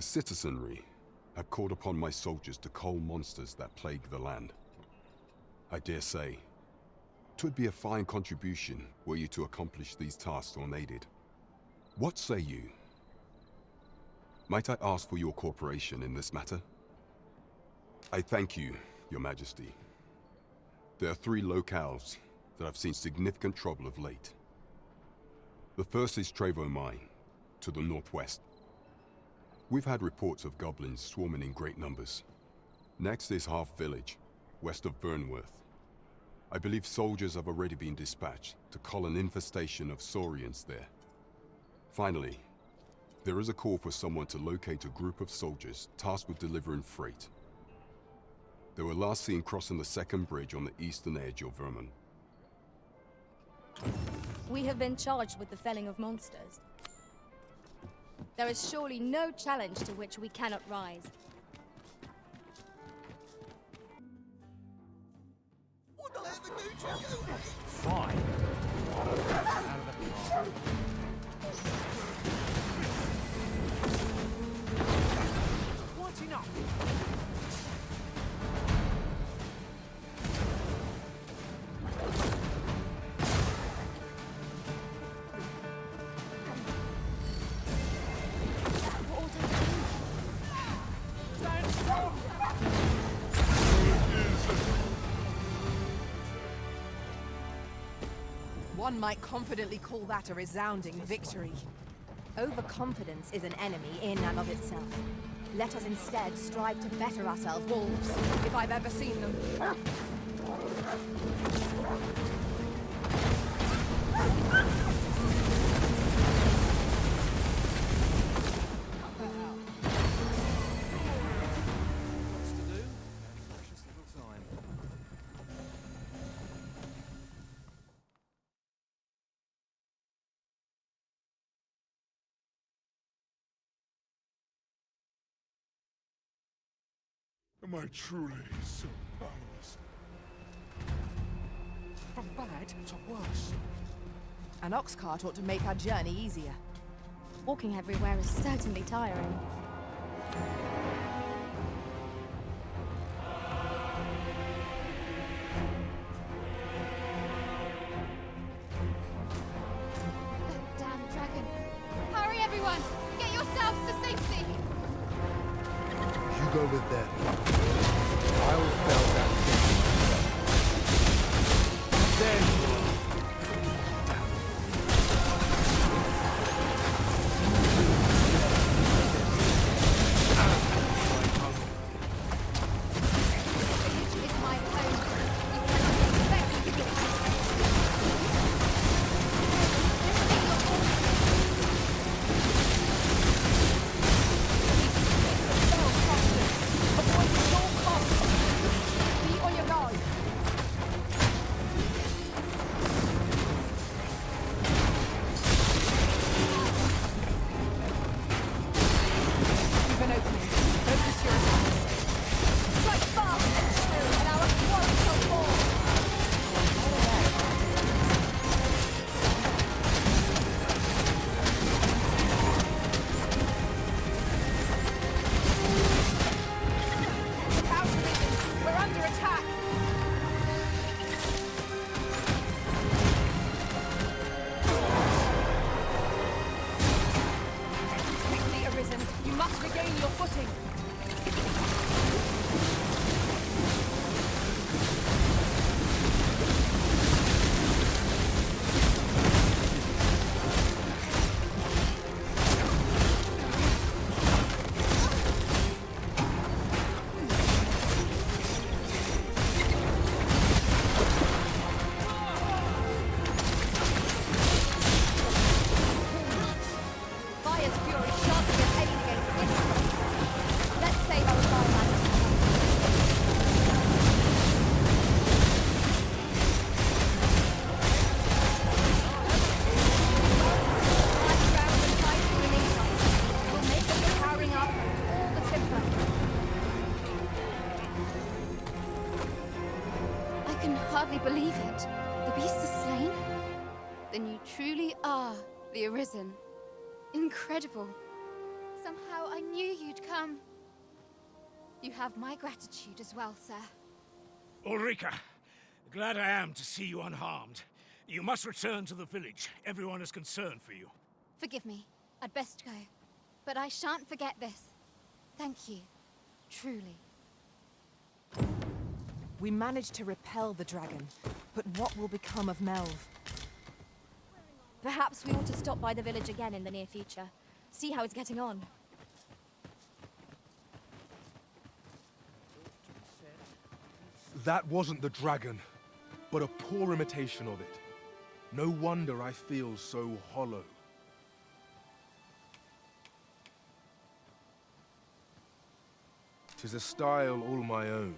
The citizenry have called upon my soldiers to cull monsters that plague the land. I dare say, 'twould be a fine contribution were you to accomplish these tasks unaided. What say you? Might I ask for your cooperation in this matter? I thank you, Your Majesty. There are 3 locales that have seen significant trouble of late. The first is Trevo Mine, to the northwest. We've had reports of goblins swarming in great numbers. Next is Half Village, west of vernworth. I believe soldiers have already been dispatched to cull an infestation of saurians there. Finally, there is a call for someone to locate a group of soldiers tasked with delivering freight. They were last seen crossing the second bridge on the eastern edge of Vermont. We have been charged with the felling of monsters. There is surely no challenge to which we cannot rise. What did I ever do to you? Fine. Out of the car. What's enough? One might confidently call that a resounding victory. Overconfidence is an enemy in and of itself. Let us instead strive to better ourselves. Wolves, if I've ever seen them. What's to do? Precious little time. Am I truly so powerless? From bad to worse. An ox cart ought to make our journey easier. Walking everywhere is certainly tiring. That damn dragon. Hurry, everyone! Get yourselves to safety! You go with them. I will fell that thing. Then It's my home. You cannot expect me to get Be on your guard. Keep an opening. Focus your attacks. strike fast and true, and our quarry shall fall. Look out, Arisen. We're under attack. Quickly, Arisen. You must regain your footing. Fire's fury sharply repelling against this. Let's save our fireman. Right round and tight beneath us. Will make us powering up all the simpler. I can hardly believe it. The beast is slain? Then you truly are the Arisen. Incredible. Somehow I knew you'd come. You have my gratitude as well, sir. Ulrika, glad I am to see you unharmed. You must return to the village. Everyone is concerned for you. Forgive me. I'd best go. But I shan't forget this. Thank you. Truly. We managed to repel the dragon, but what will become of Melv? Perhaps we ought to stop by the village again in the near future. See how it's getting on. That wasn't the dragon, but a poor imitation of it. No wonder I feel so hollow. 'Tis a style all my own.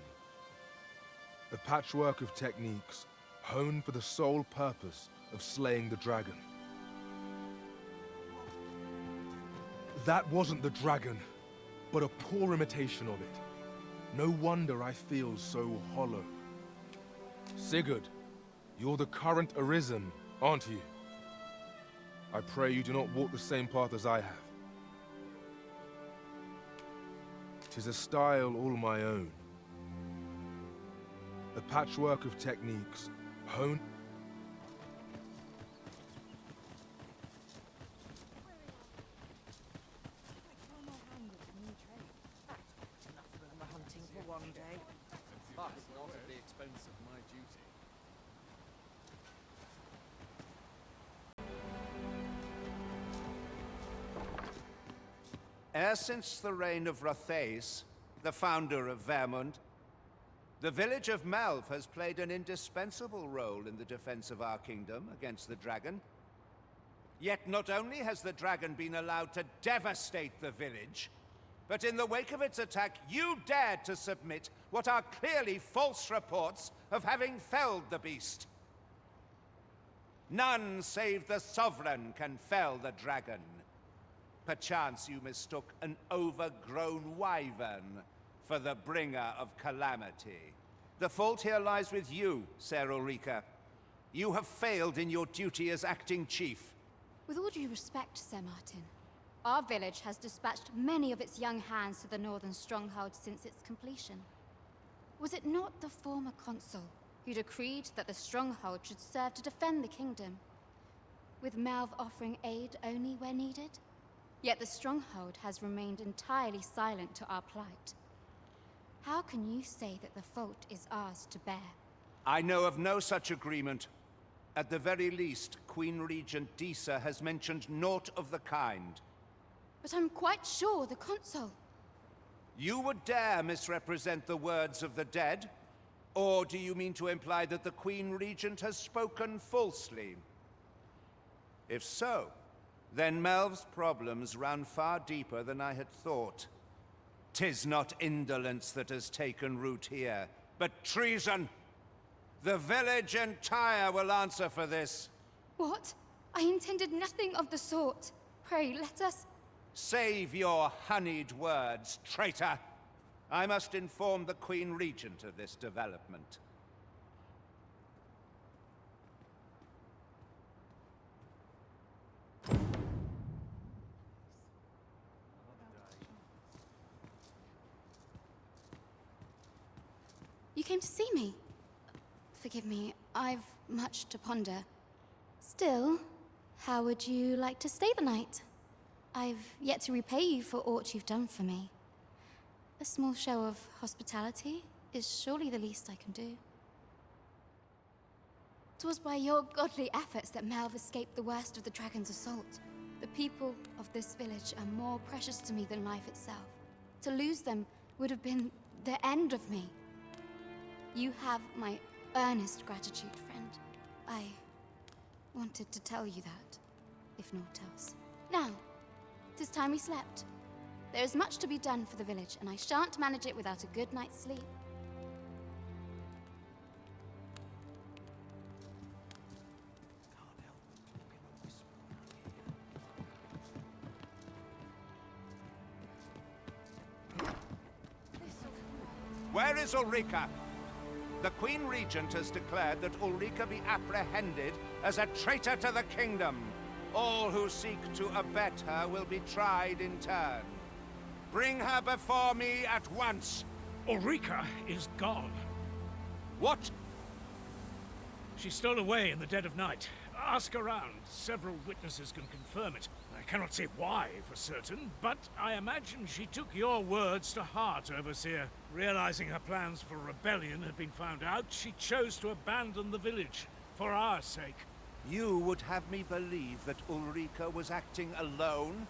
A patchwork of techniques, honed for the sole purpose of slaying the dragon. That wasn't the dragon, but a poor imitation of it. No wonder I feel so hollow. Sigurd, you're the current Arisen, aren't you? I pray you do not walk the same path as I have. 'Tis a style all my own. A patchwork of techniques, honed... Hunting for one day. But not at the expense of my duty. E'er since the reign of Rothaeus, the founder of Vermund, the village of Melv has played an indispensable role in the defense of our kingdom against the dragon. Yet not only has the dragon been allowed to devastate the village, but in the wake of its attack, you dared to submit what are clearly false reports of having felled the beast. None save the Sovereign can fell the dragon. Perchance you mistook an overgrown wyvern for the bringer of calamity. The fault here lies with you, Ser Ulrika. You have failed in your duty as acting chief. With all due respect, Sir Martin, our village has dispatched many of its young hands to the northern stronghold since its completion. Was it not the former consul who decreed that the stronghold should serve to defend the kingdom, with Melv offering aid only where needed? Yet the stronghold has remained entirely silent to our plight. How can you say that the fault is ours to bear? I know of no such agreement. At the very least, Queen Regent Disa has mentioned naught of the kind. But I'm quite sure the consul... You would dare misrepresent the words of the dead? Or do you mean to imply that the Queen Regent has spoken falsely? If so, then Melv's problems run far deeper than I had thought. 'Tis not indolence that has taken root here, but treason. The village entire will answer for this. What? I intended nothing of the sort. Pray, let us... Save your honeyed words, traitor. I must inform the Queen Regent of this development. You came to see me? Forgive me, I've much to ponder. Still, how would you like to stay the night? I've yet to repay you for aught you've done for me. A small show of hospitality is surely the least I can do. 'Twas by your godly efforts that Melv escaped the worst of the dragon's assault. The people of this village are more precious to me than life itself. To lose them would have been the end of me. You have my earnest gratitude, friend. I wanted to tell you that, if naught else. Now, 'tis time we slept. There is much to be done for the village, and I shan't manage it without a good night's sleep. Where is Ulrika? The Queen Regent has declared that Ulrika be apprehended as a traitor to the kingdom. All who seek to abet her will be tried in turn. Bring her before me at once. Ulrika is gone. What? She stole away in the dead of night. Ask around. Several witnesses can confirm it. I cannot say why for certain, but I imagine she took your words to heart, Overseer. Realizing her plans for rebellion had been found out, she chose to abandon the village, for our sake. You would have me believe that Ulrika was acting alone?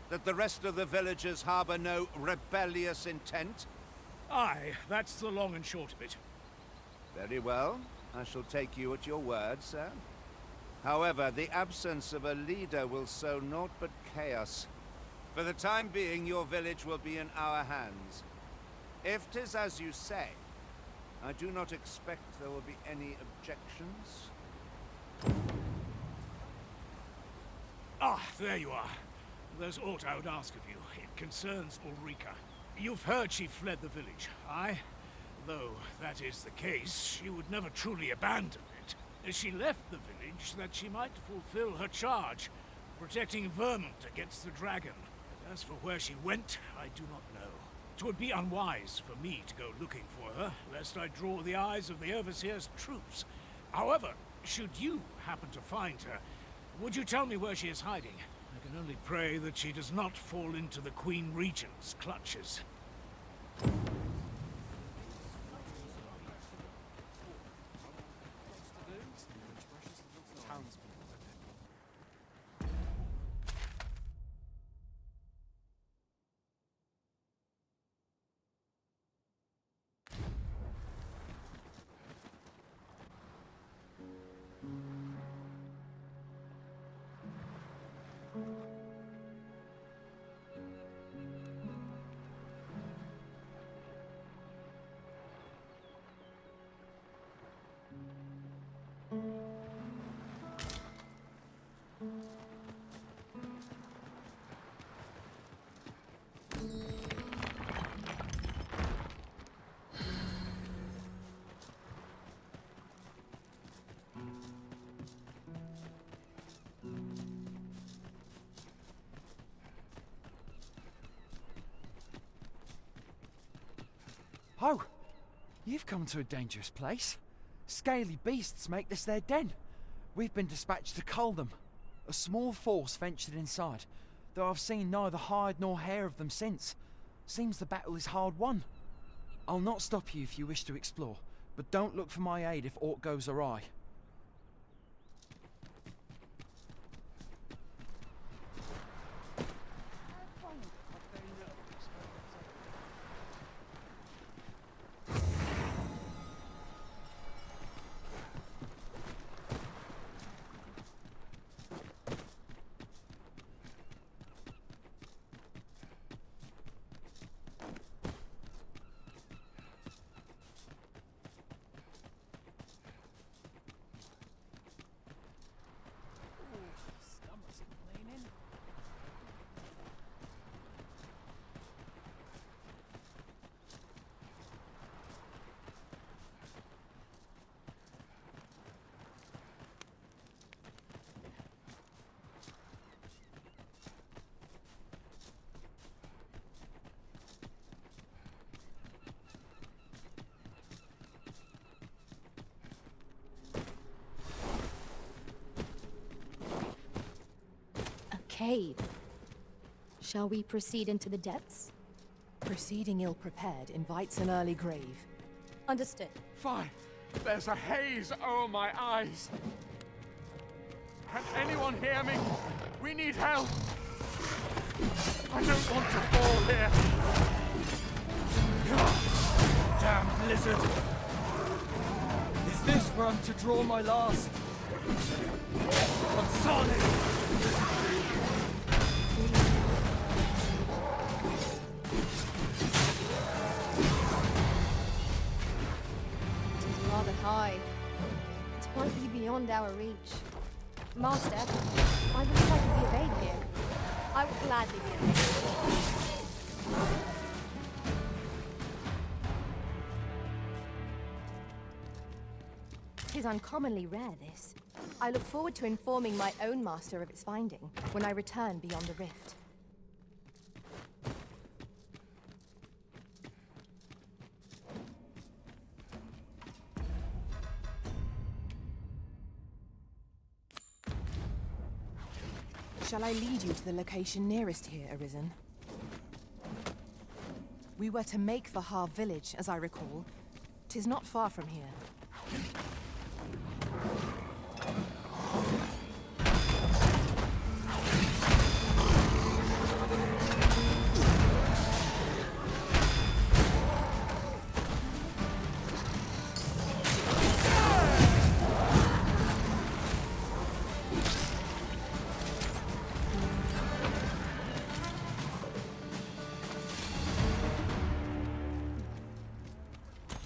That the rest of the villagers harbor no rebellious intent? Aye, that's the long and short of it. Very well. I shall take you at your word, sir. However, the absence of a leader will sow naught but chaos. For the time being, your village will be in our hands. If 'tis as you say, I do not expect there will be any objections. Ah, there you are. There's aught I would ask of you. It concerns Ulrika. You've heard she fled the village, aye? Though that is the case, she would never truly abandon it. She left the village that she might fulfill her charge, protecting Vermont against the dragon. As for where she went, I do not know. 'Twould be unwise for me to go looking for her, lest I draw the eyes of the Overseer's troops. However, should you happen to find her, would you tell me where she is hiding? I can only pray that she does not fall into the Queen Regent's clutches. Oh, you've come to a dangerous place. Scaly beasts make this their den. We've been dispatched to cull them. A small force ventured inside, though I've seen neither hide nor hair of them since. Seems the battle is hard won. I'll not stop you if you wish to explore, but don't look for my aid if aught goes awry. Cave. Shall we proceed into the depths? Proceeding ill-prepared invites an early grave. Understood. Fine. There's a haze over my eyes. Can anyone hear me? We need help. I don't want to fall here. Damn blizzard! Is this where I'm to draw my last? Gonzalez! Rather high. It might be beyond our reach. Master, I would like to be obeyed here. I would gladly be obeyed. Tis uncommonly rare, this. I look forward to informing my own master of its finding when I return beyond the rift. Shall I lead you to the location nearest here, Arisen? We were to make for Har village, as I recall. 'Tis not far from here.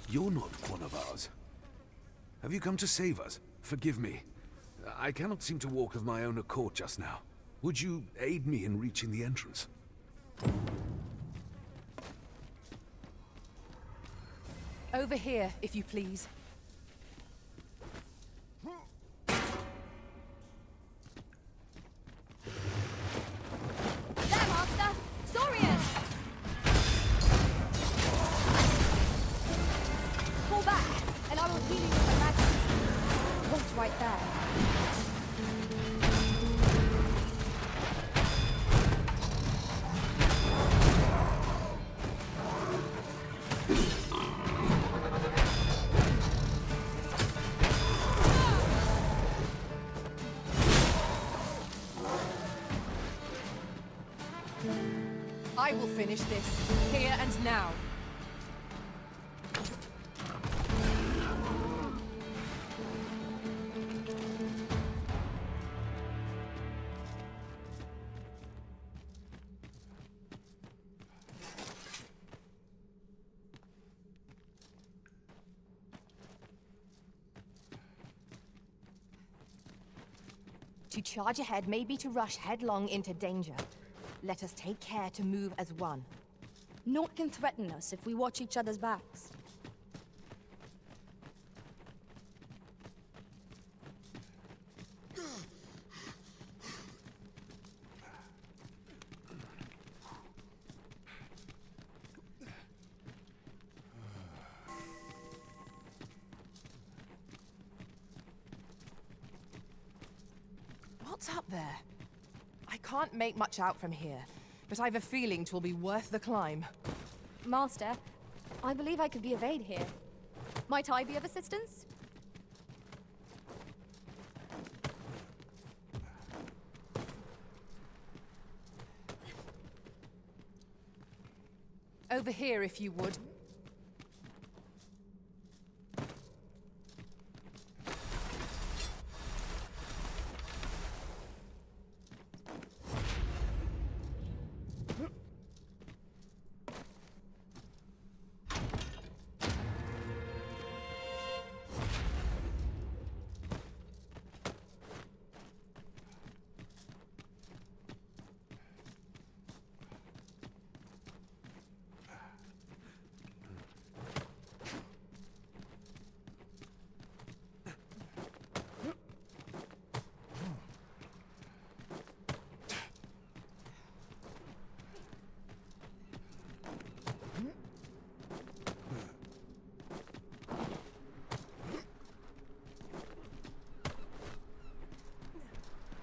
You're not one of ours. Have you come to save us? Forgive me. I cannot seem to walk of my own accord just now. Would you aid me in reaching the entrance? Over here, if you please. There, Master! Saurian! Pull back, and I will heal you with my magic. What's right there? I will finish this, here and now. To charge ahead may be to rush headlong into danger. Let us take care to move as one. Naught can threaten us if we watch each other's backs. What's up there? I can't make much out from here, but I've a feeling 'twill be worth the climb. Master, I believe I could be of aid here. Might I be of assistance? Over here, if you would.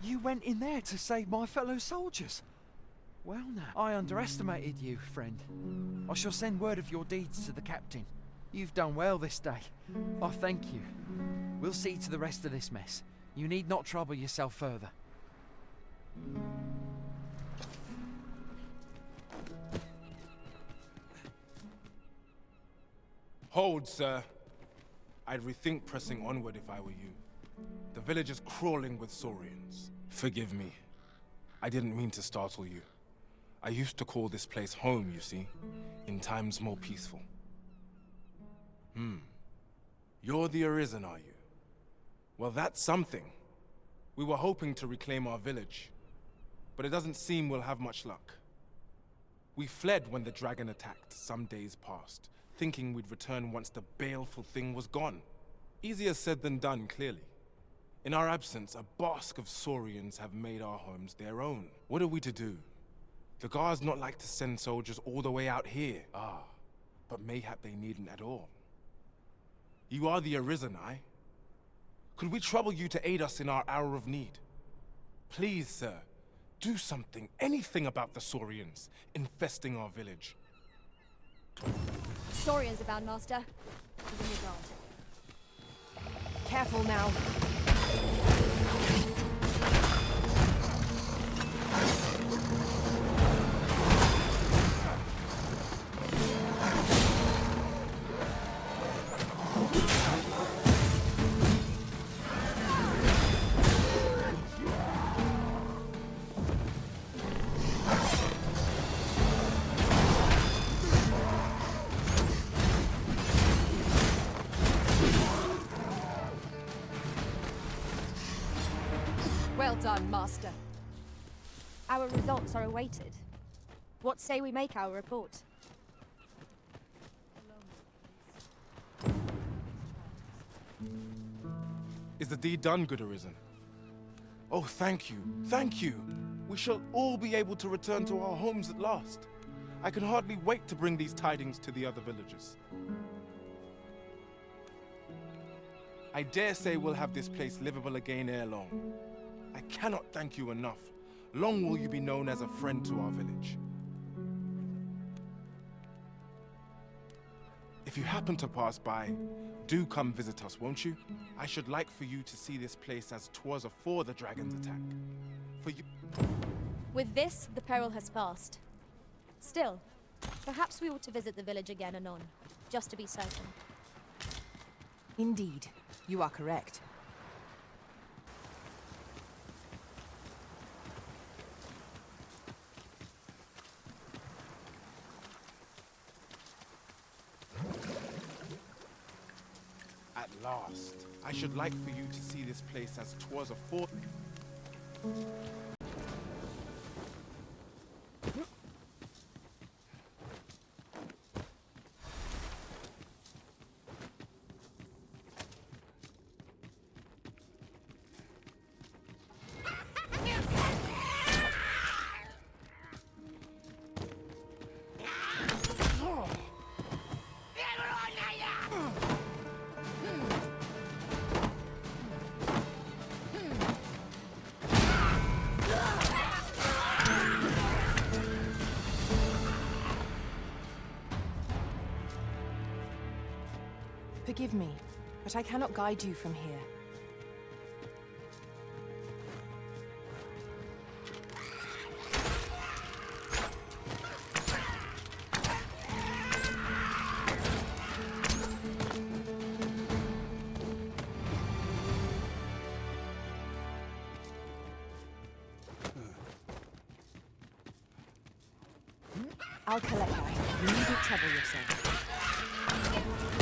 You went in there to save my fellow soldiers. Well now, I underestimated you, friend. I shall send word of your deeds to the captain. You've done well this day. I thank you. We'll see to the rest of this mess. You need not trouble yourself further. Hold, sir. I'd rethink pressing onward if I were you. The village is crawling with Saurians. Forgive me. I didn't mean to startle you. I used to call this place home, you see, in times more peaceful. You're the Arisen, are you? Well, that's something. We were hoping to reclaim our village, but it doesn't seem we'll have much luck. We fled when the dragon attacked some days past, thinking we'd return once the baleful thing was gone. Easier said than done, clearly. In our absence, a bask of Saurians have made our homes their own. What are we to do? The guards not like to send soldiers all the way out here. Ah, but mayhap they needn't at all. You are the Arisen, aye? Could we trouble you to aid us in our hour of need? Please, sir, do something, anything about the Saurians infesting our village. Saurians abound, Master. Give me a guard. Careful now. Well done, Master. Our results are awaited. What say we make our report? Is the deed done, good Arisen? Oh, thank you, thank you. We shall all be able to return to our homes at last. I can hardly wait to bring these tidings to the other villagers. I dare say we'll have this place livable again ere long. I cannot thank you enough. Long will you be known as a friend to our village. If you happen to pass by, do come visit us, won't you? I should like for you to see this place as 'twas afore the dragon's attack. For you... With this, the peril has passed. Still, perhaps we ought to visit the village again anon, just to be certain. Indeed, you are correct. At last. I should like for you to see this place as 'twas afore... Forgive me, but I cannot guide you from here. I'll collect that. You needn't trouble yourself.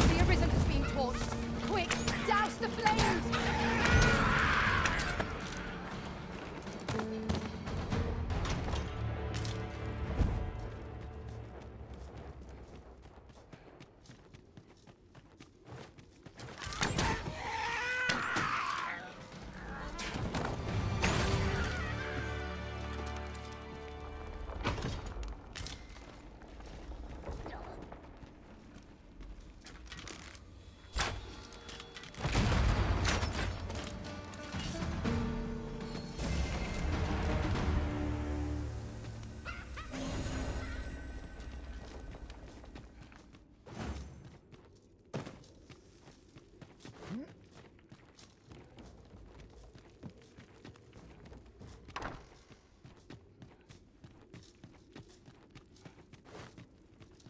The Arisen has been torched. Quick, douse the flames!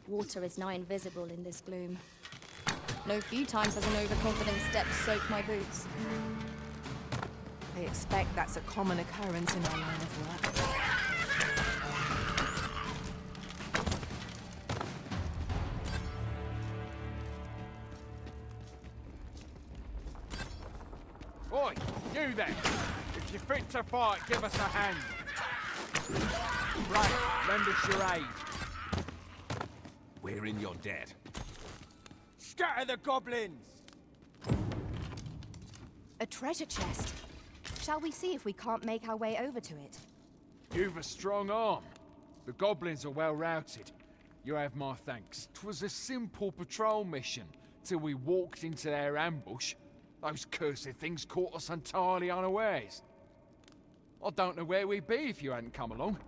Water is nigh invisible in this gloom. No few times has an overconfident step soaked my boots. I expect that's a common occurrence in our line of work. Oi, you then! If you're fit to fight, give us a hand. Right, lend us your aid. We're in your debt. Scatter the goblins! A treasure chest. Shall we see if we can't make our way over to it? You've a strong arm. The goblins are well routed. You have my thanks. 'Twas a simple patrol mission, till we walked into their ambush. Those cursed things caught us entirely unawares. I don't know where we'd be if you hadn't come along.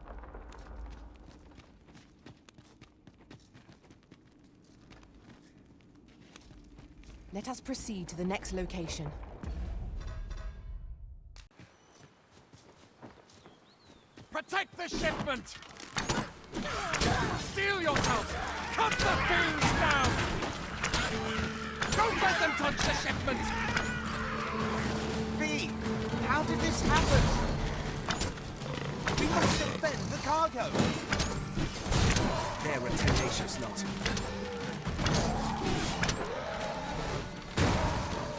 Let us proceed to the next location. Protect the shipment! Steel yourself! Cut the fiends down! Don't let them touch the shipment! V, how did this happen? We must defend the cargo! They're a tenacious lot.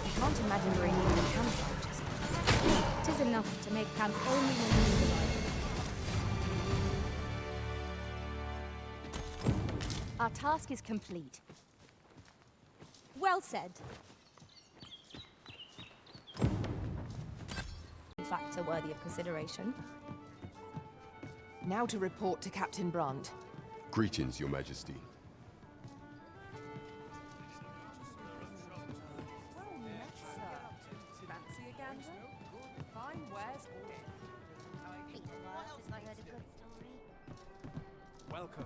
I can't imagine we're in need of camp soldiers. It is enough to make camp only when we need it. Our task is complete. Well said. Factor worthy of consideration. Now to report to Captain Brandt. Greetings, Your Majesty. Fancy a gander? Fine wares Welcome.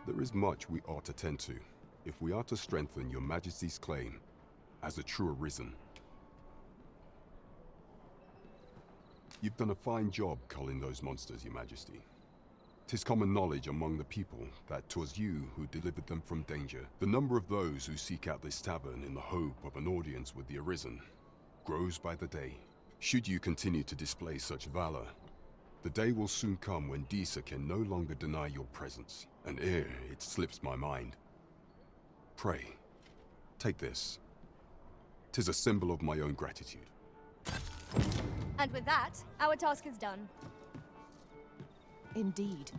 There is much we ought to tend to, if we are to strengthen Your Majesty's claim as a true Arisen. You've done a fine job culling those monsters, Your Majesty. 'Tis common knowledge among the people that 'twas you who delivered them from danger. The number of those who seek out this tavern in the hope of an audience with the Arisen grows by the day. Should you continue to display such valor, the day will soon come when Disa can no longer deny your presence, and ere it slips my mind. Pray, take this. 'Tis a symbol of my own gratitude. And with that, our task is done. Indeed.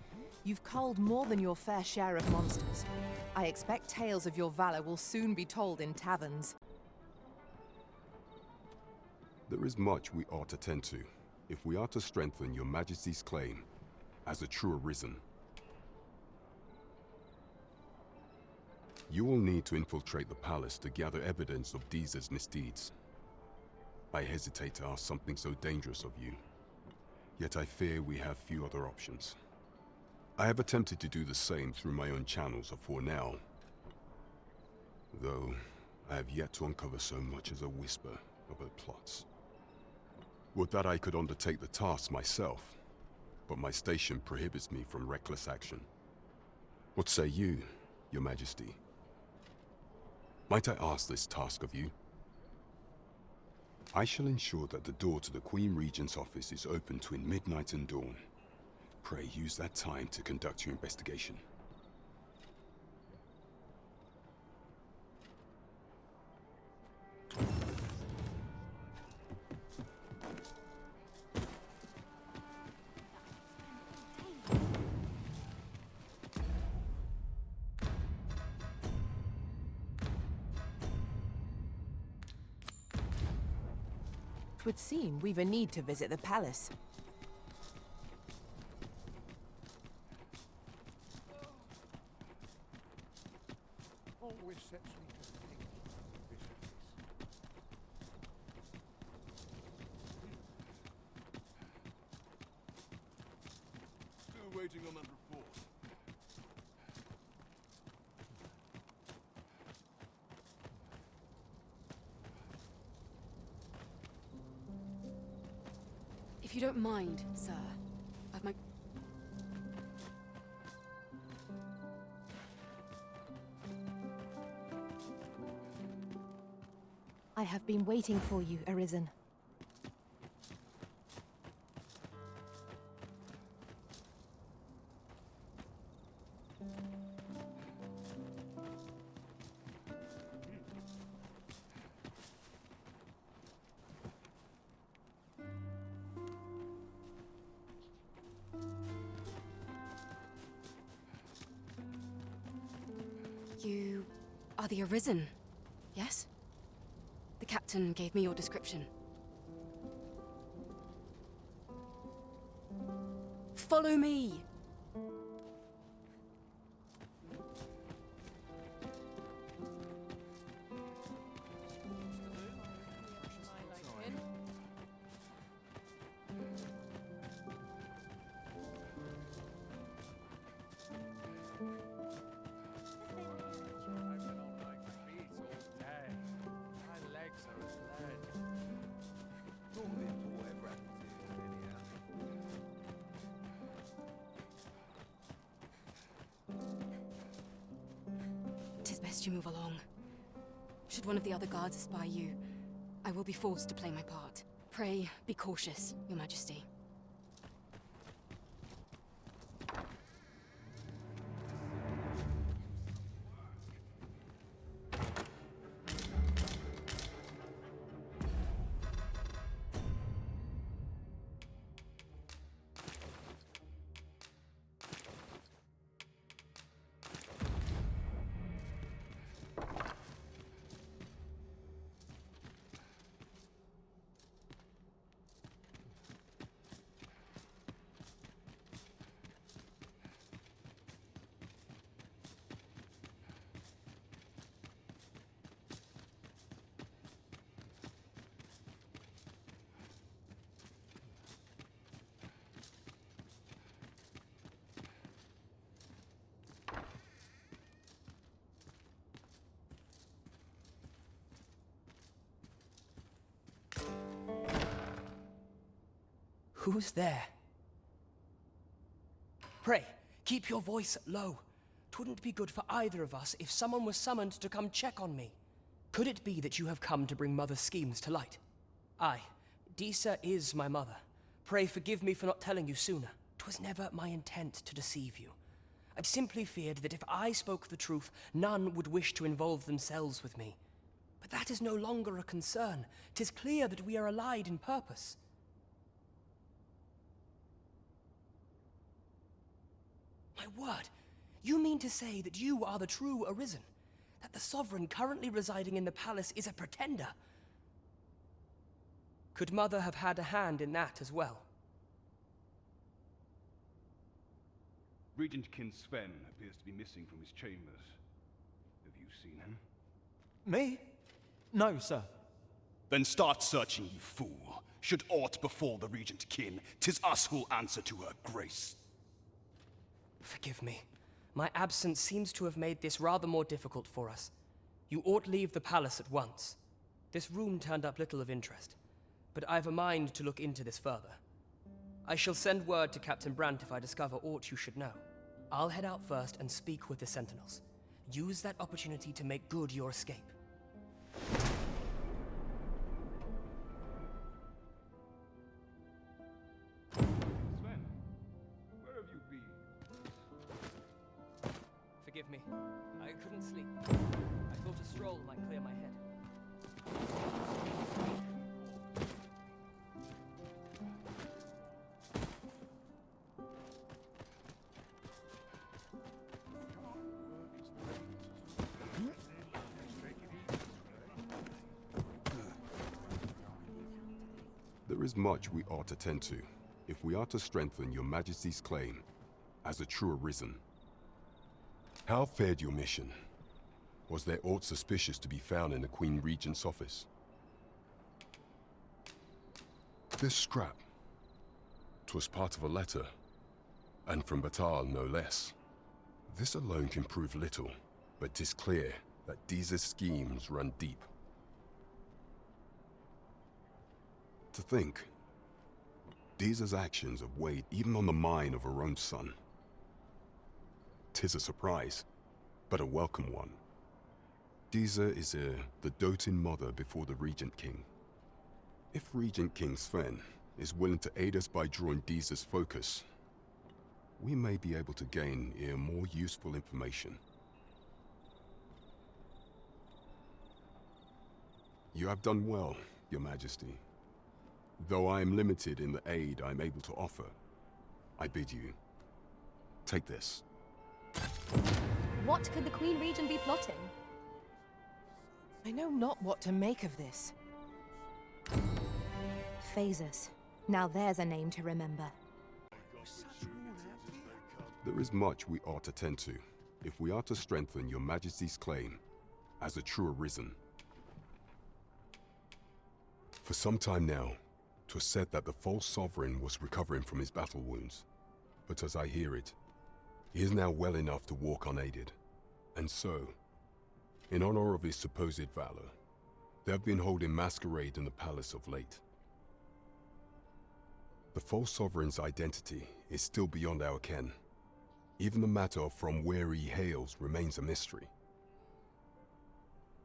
You've culled more than your fair share of monsters. I expect tales of your valor will soon be told in taverns. There is much we ought to tend to, if we are to strengthen Your Majesty's claim as a true Arisen. You will need to infiltrate the palace to gather evidence of Disa's misdeeds. I hesitate to ask something so dangerous of you, yet I fear we have few other options. I have attempted to do the same through my own channels afore now, though I have yet to uncover so much as a whisper of her plots. Would that I could undertake the task myself, but my station prohibits me from reckless action. What say you, Your Majesty? Might I ask this task of you? I shall ensure that the door to the Queen Regent's office is open between midnight and dawn. Pray use that time to conduct your investigation. It would seem we've a need to visit the palace. Always sets me to think this and this. Still waiting on that report. If you don't mind, sir, I've my... I have been waiting for you, Arisen. You are the Arisen, yes? The captain gave me your description. Follow me! Tis best you move along. Should one of the other guards espy you, I will be forced to play my part. Pray, be cautious, Your Majesty. Who's there? Pray, keep your voice low. 'Twouldn't be good for either of us if someone was summoned to come check on me. Could it be that you have come to bring Mother's schemes to light? Aye, Disa is my mother. Pray forgive me for not telling you sooner. 'Twas never my intent to deceive you. I simply feared that if I spoke the truth, none would wish to involve themselves with me. But that is no longer a concern. 'Tis clear that we are allied in purpose. My word, you mean to say that you are the true Arisen? That the Sovereign currently residing in the palace is a pretender? Could Mother have had a hand in that as well? Regent King Sven appears to be missing from his chambers. Have you seen him? Me? No, sir. Then start searching, you fool. Should aught befall the Regent Kin, 'tis us who'll answer to her grace. Forgive me. My absence seems to have made this rather more difficult for us. You ought leave the palace at once. This room turned up little of interest, but I've a mind to look into this further. I shall send word to Captain Brandt if I discover aught you should know. I'll head out first and speak with the Sentinels. Use that opportunity to make good your escape. Sven, where have you been? Forgive me. I couldn't sleep. I thought a stroll might clear my head. There is much we ought to tend to, if we are to strengthen your Majesty's claim as a true Arisen. How fared your mission? Was there aught suspicious to be found in the Queen Regent's office? This scrap. 'Twas part of a letter, and from Batal no less. This alone can prove little, but 'tis clear that Disa's schemes run deep. To think, Disa's actions have weighed even on the mind of her own son. 'Tis a surprise, but a welcome one. Disa is the doting mother before the Regent King. If Regent King Sven is willing to aid us by drawing Disa's focus, we may be able to gain more useful information. You have done well, Your Majesty. Though I am limited in the aid I'm able to offer, I bid you, take this. What could the Queen Regent be plotting? I know not what to make of this. Phases. Now there's a name to remember. There is much we ought to tend to, if we are to strengthen your Majesty's claim as a true Arisen. For some time now, 'twas said that the false sovereign was recovering from his battle wounds, but as I hear it, he is now well enough to walk unaided. And so, in honor of his supposed valor, they have been holding masquerade in the palace of late. The false sovereign's identity is still beyond our ken. Even the matter of from where he hails remains a mystery.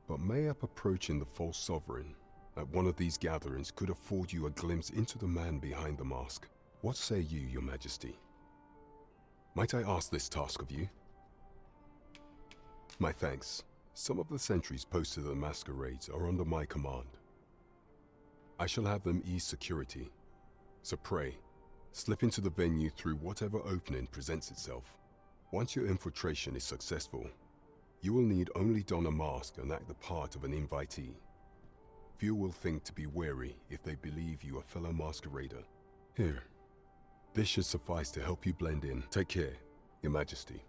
But mayhap approaching the false sovereign at one of these gatherings could afford you a glimpse into the man behind the mask. What say you, Your Majesty? Might I ask this task of you? My thanks. Some of the sentries posted at the masquerades are under my command. I shall have them ease security. So pray, slip into the venue through whatever opening presents itself. Once your infiltration is successful, you will need only don a mask and act the part of an invitee. Few will think to be wary if they believe you a fellow masquerader. Here, this should suffice to help you blend in. Take care, Your Majesty.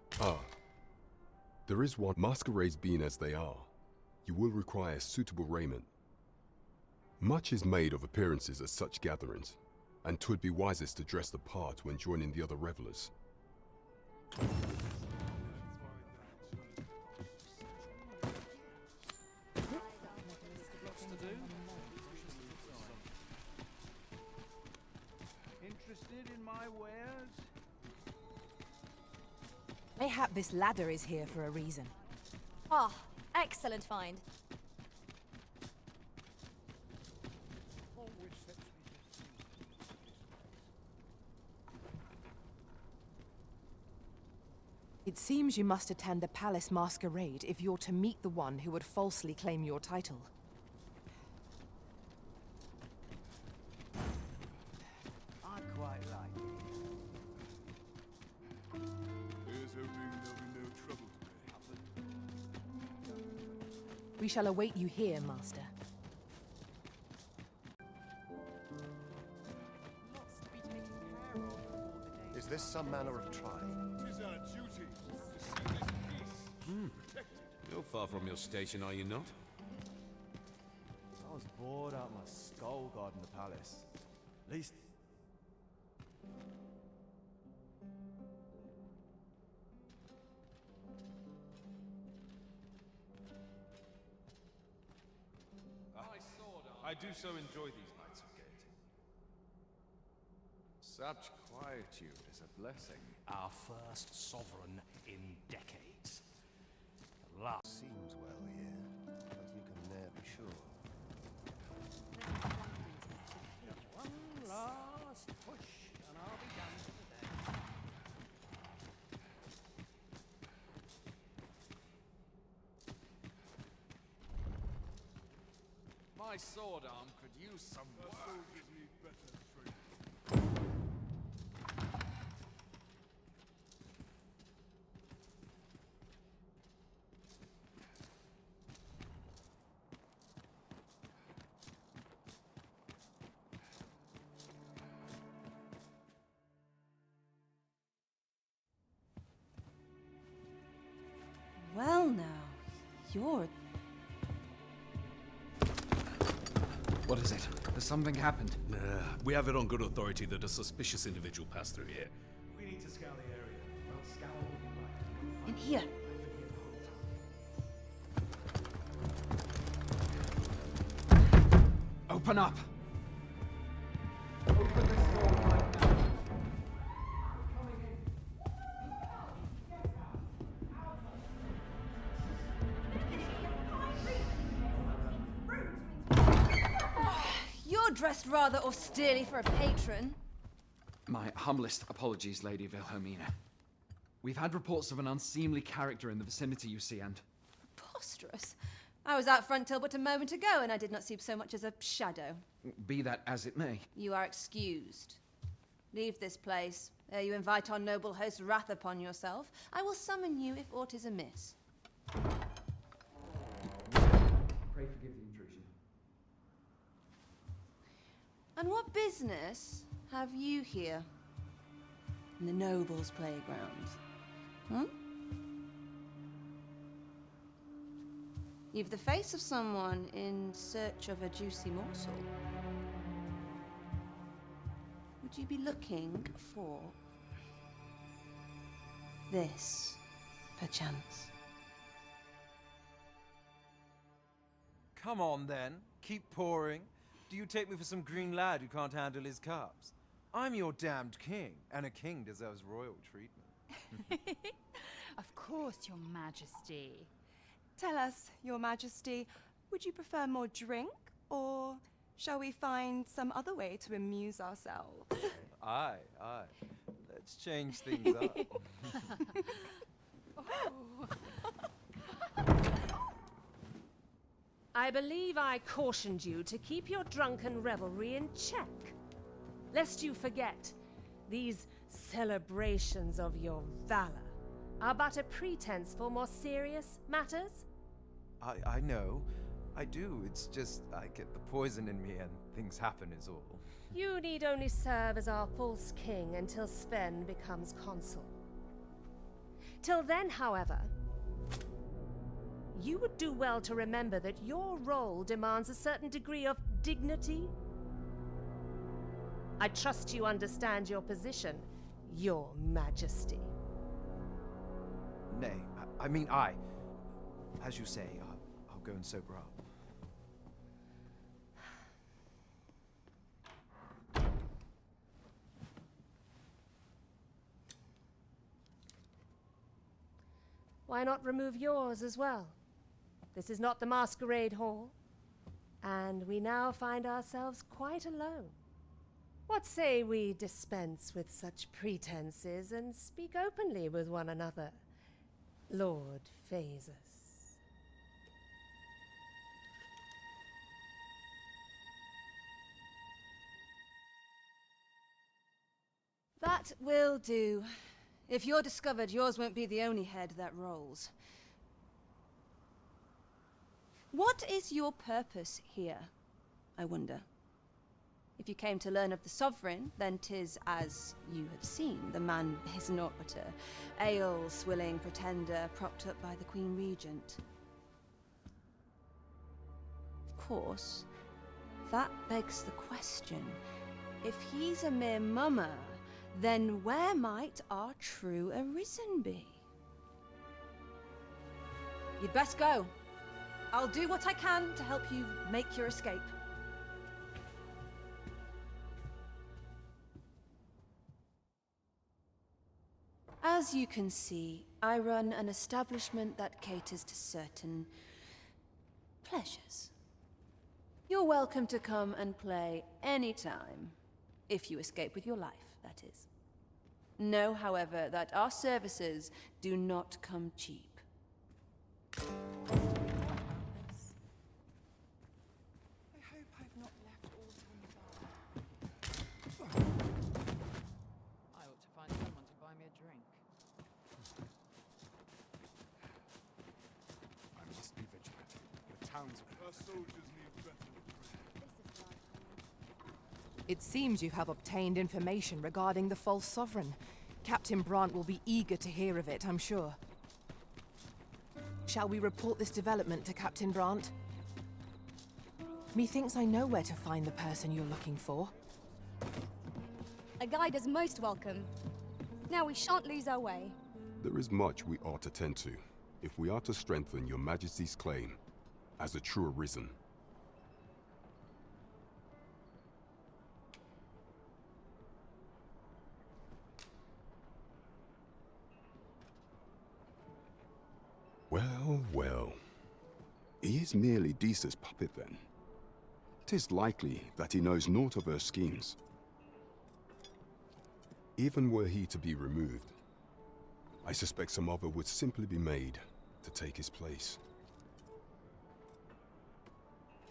There is one. Masquerades being as they are, you will require suitable raiment. Much is made of appearances at such gatherings, and 'twould be wisest to dress the part when joining the other revelers. Interested in my wares? Mayhap this ladder is here for a reason. Ah, excellent find. It seems you must attend a palace masquerade if you're to meet the one who would falsely claim your title. I quite like it. Here's hoping there'll be no trouble today. We shall await you here, Master. Is this some manner of trial? Tis our duty to see this peace protected. You're far from your station, are you not? I was bored out my skull guarding the palace. At least... I do so enjoy these nights of gaiety. Such quietude is a blessing. Our first sovereign in decades. Last Seems well here, but you can never be sure. One last push, and I'll be done for the day. My sword arm could use some work. Soldiers need better training. Well now, you're... What is it? Has something happened? we have it on good authority that a suspicious individual passed through here. We need to scour the area. Well, scour what you like. In here. Open up! You're dressed rather austerely for a patron. My humblest apologies, Lady Wilhelmina. We've had reports of an unseemly character in the vicinity, you see, and... Preposterous. I was out front till but a moment ago, and I did not see so much as a shadow. Be that as it may. You are excused. Leave this place, ere you invite our noble host's wrath upon yourself. I will summon you if aught is amiss. Pray forgive the intrusion. And what business have you here? in the nobles' playgrounds. Hmm? You've the face of someone in search of a juicy morsel. Would you be looking for this, perchance? Come on, then. Keep pouring. Do you take me for some green lad who can't handle his cups? I'm your damned king, and a king deserves royal treatment. Of course, Your Majesty. Tell us, Your Majesty, would you prefer more drink, or shall we find some other way to amuse ourselves? Aye. Let's change things up. I believe I cautioned you to keep your drunken revelry in check. Lest you forget, these celebrations of your valor are but a pretense for more serious matters. I know. I do. It's just I get the poison in me and things happen is all. You need only serve as our false king until Sven becomes consul. Till then, however, you would do well to remember that your role demands a certain degree of dignity. I trust you understand your position, Your Majesty. Nay, I mean, as you say, I'll go and sober up. Why not remove yours as well? This is not the masquerade hall, and we now find ourselves quite alone. What say we dispense with such pretenses and speak openly with one another, Lord Phasus? That will do. If you're discovered, yours won't be the only head that rolls. What is your purpose here, I wonder? If you came to learn of the Sovereign, then 'tis as you have seen. The man is naught but a ale-swilling pretender propped up by the Queen Regent. Of course, that begs the question. If he's a mere mummer, then where might our true Arisen be? You'd best go. I'll do what I can to help you make your escape. As you can see, I run an establishment that caters to certain pleasures. You're welcome to come and play anytime, if you escape with your life, that is. Know, however, that our services do not come cheap. I ought to find someone to buy me a drink. I must be vigilant. The town's... Our soldiers need better. It seems you have obtained information regarding the false sovereign. Captain Brant will be eager to hear of it, I'm sure. Shall we report this development to Captain Brant? Methinks I know where to find the person you're looking for. A guide is most welcome. Now we shan't lose our way. There is much we ought to tend to, if we are to strengthen your Majesty's claim as a true Arisen. Well, well. He is merely Disa's puppet, then. 'Tis likely that he knows naught of her schemes. Even were he to be removed, I suspect some other would simply be made to take his place.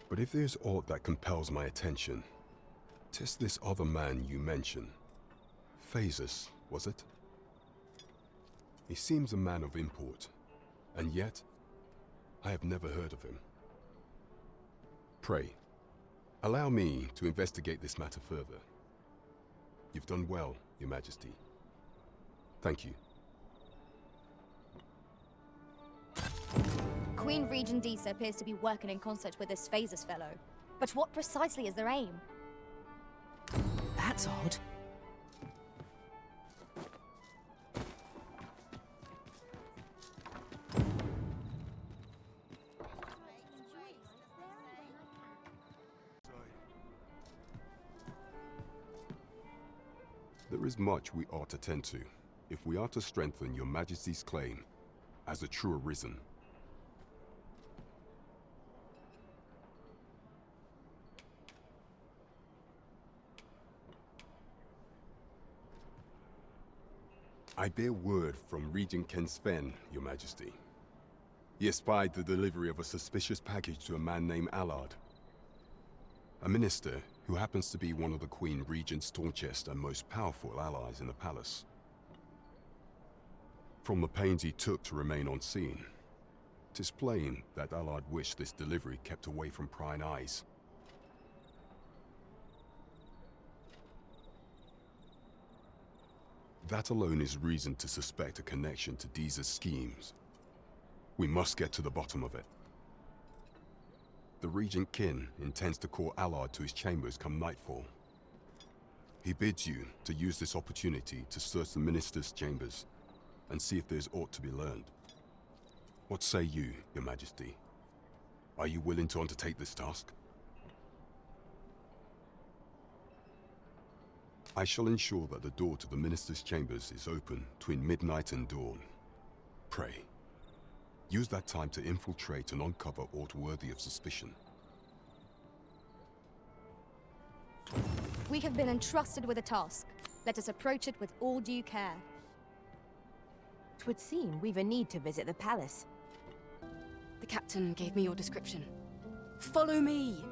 But if there's aught that compels my attention, 'tis this other man you mention. Phasus, was it? He seems a man of import, and yet I have never heard of him. Pray, allow me to investigate this matter further. You've done well, Your Majesty. Thank you. Queen Regent Disa appears to be working in concert with this Phases fellow. But what precisely is their aim? That's odd. There is much we ought to tend to, if we are to strengthen your Majesty's claim as a true Arisen. I bear word from Regent Ken Sven, Your Majesty. He espied the delivery of a suspicious package to a man named Allard, a minister who happens to be one of the Queen Regent's staunchest and most powerful allies in the palace. From the pains he took to remain on scene, 'tis plain that Allard wished this delivery kept away from prying eyes. That alone is reason to suspect a connection to Disa's schemes. We must get to the bottom of it. The Regent Kin intends to call Allard to his chambers come nightfall. He bids you to use this opportunity to search the minister's chambers and see if there's aught to be learned. What say you, Your Majesty? Are you willing to undertake this task? I shall ensure that the door to the minister's chambers is open between midnight and dawn. Pray, use that time to infiltrate and uncover aught worthy of suspicion. We have been entrusted with a task. Let us approach it with all due care. 'Twould seem we've a need to visit the palace. The captain gave me your description. Follow me!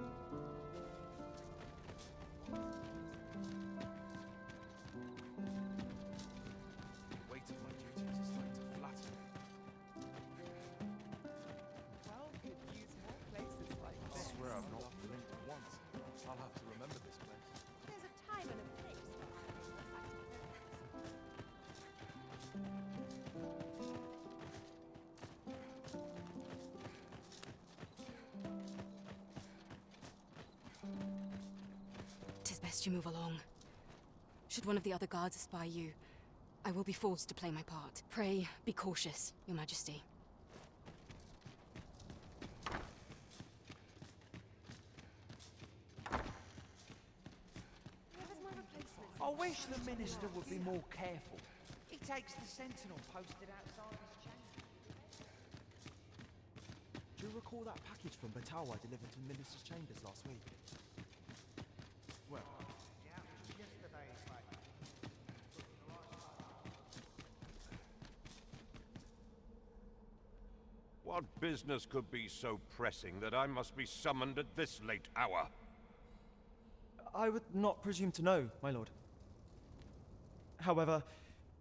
Best you move along. Should one of the other guards espy you, I will be forced to play my part. Pray, be cautious, Your Majesty. I wish the minister would be more careful. He takes the sentinel posted outside his chamber. Do you recall that package from Batawa delivered to the minister's chambers last week? Well, what business could be so pressing that I must be summoned at this late hour? I would not presume to know, my lord. However,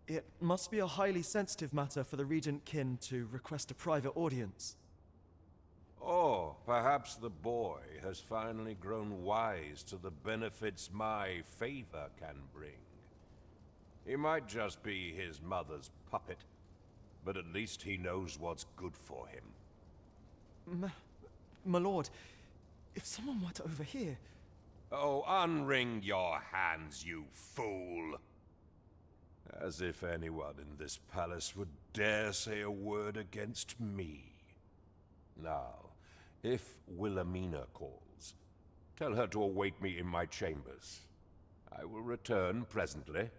it must be a highly sensitive matter for the Regent Kin to request a private audience. Or perhaps the boy has finally grown wise to the benefits my favor can bring. He might just be his mother's puppet, but at least he knows what's good for him. My lord, if someone were to overhear... Oh, unwring your hands, you fool! As if anyone in this palace would dare say a word against me. Now, if Wilhelmina calls, tell her to await me in my chambers. I will return presently.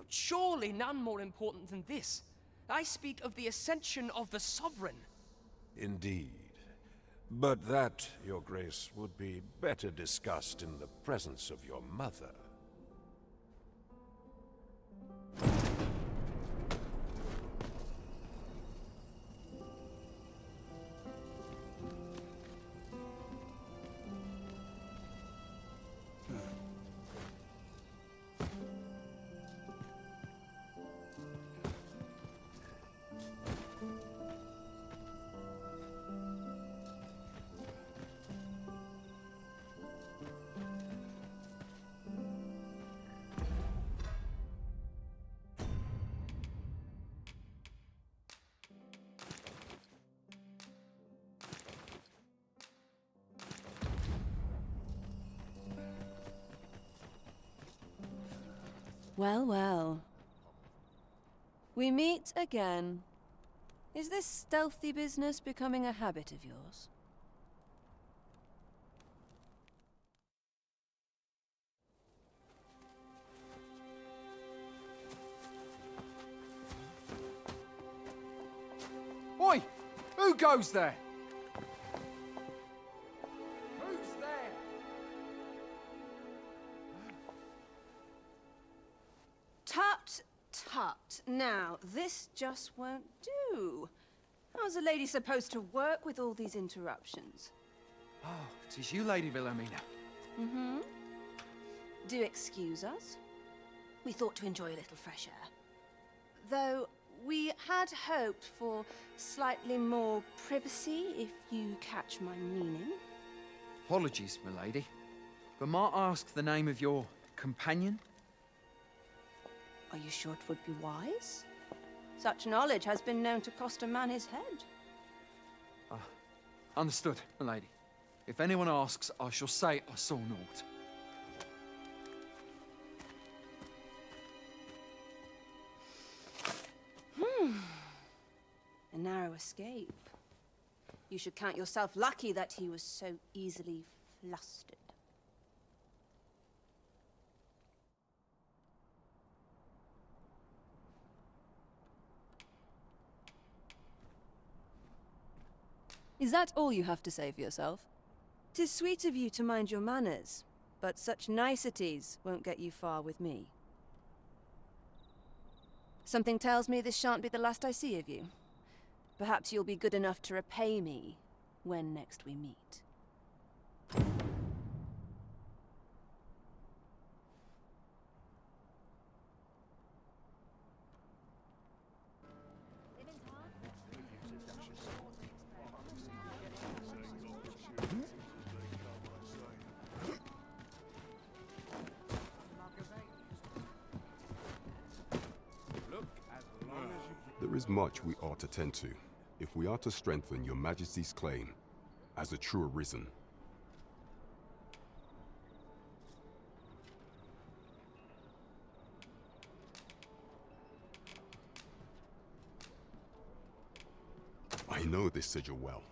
Surely none more important than this. I speak of the ascension of the Sovereign. Indeed. But that, Your Grace, would be better discussed in the presence of your mother. Well, well. We meet again. Is this stealthy business becoming a habit of yours? Oi! Who goes there? Who's there? Tut, tut. Now, this just won't do. How's a lady supposed to work with all these interruptions? Oh, 'tis you, Lady Wilhelmina. Mm-hmm. Do excuse us. We thought to enjoy a little fresh air. Though we had hoped for slightly more privacy, if you catch my meaning. Apologies, milady. But might I ask the name of your companion? Are you sure it would be wise? Such knowledge has been known to cost a man his head. Understood, milady. If anyone asks, I shall say I saw naught. A narrow escape. You should count yourself lucky that he was so easily flustered. Is that all you have to say for yourself? 'Tis sweet of you to mind your manners, but such niceties won't get you far with me. Something tells me this shan't be the last I see of you. Perhaps you'll be good enough to repay me when next we meet. There is much we ought to tend to, if we are to strengthen your Majesty's claim as a true Arisen. I know this sigil well.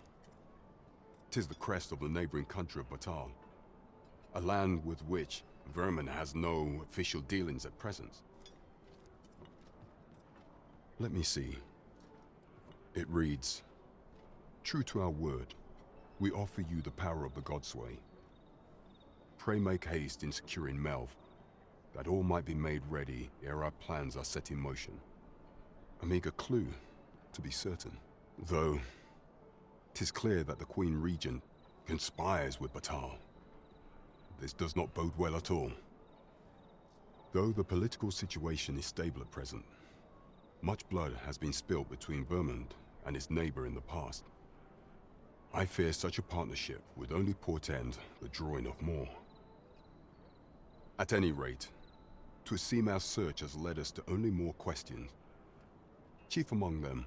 'Tis the crest of the neighboring country of Batal, a land with which Vermin has no official dealings at present. Let me see. It reads, "True to our word, we offer you the power of the Godsway. Pray make haste in securing Melv, that all might be made ready ere our plans are set in motion." A meager clue, to be certain. Though, 'tis clear that the Queen Regent conspires with Batal. This does not bode well at all. Though the political situation is stable at present, much blood has been spilled between Vermund and its neighbor in the past. I fear such a partnership would only portend the drawing of more. At any rate, 'twould seem our search has led us to only more questions. Chief among them,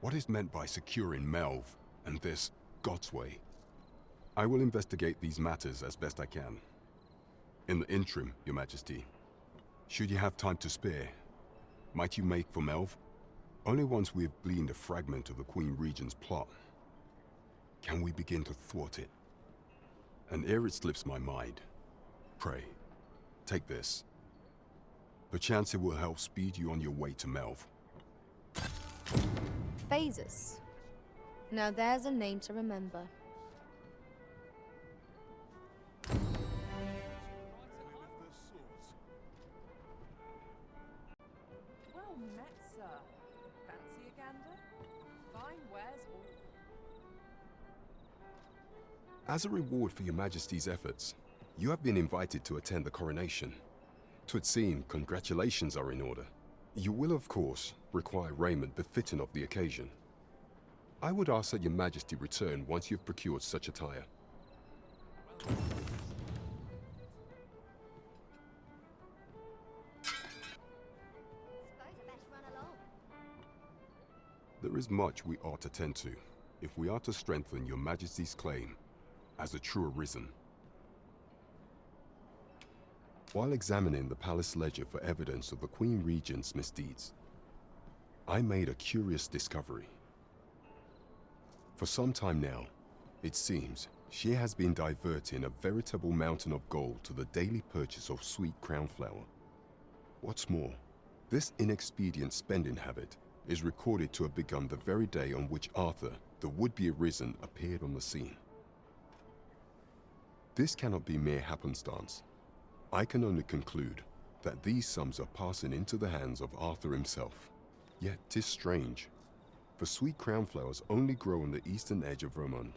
what is meant by securing Melv and this Godsway? I will investigate these matters as best I can. In the interim, Your Majesty, should you have time to spare, might you make for Melv? Only once we have gleaned a fragment of the Queen Regent's plot can we begin to thwart it. And ere it slips my mind, pray, take this. Perchance it will help speed you on your way to Melv. Phases. Now there's a name to remember. Well met, sir. Fancy a gander? Fine wares all. As a reward for Your Majesty's efforts, you have been invited to attend the coronation. 'Twould seem congratulations are in order. You will, of course, require raiment befitting of the occasion. I would ask that Your Majesty return once you've procured such attire. There is much we ought to tend to, if we are to strengthen Your Majesty's claim as a true Arisen. While examining the palace ledger for evidence of the Queen Regent's misdeeds, I made a curious discovery. For some time now, it seems she has been diverting a veritable mountain of gold to the daily purchase of sweet crown flower. What's more, this inexpedient spending habit is recorded to have begun the very day on which Arthur, the would-be Arisen, appeared on the scene. This cannot be mere happenstance. I can only conclude that these sums are passing into the hands of Arthur himself. Yet 'tis strange, for sweet crown flowers only grow on the eastern edge of Vermund.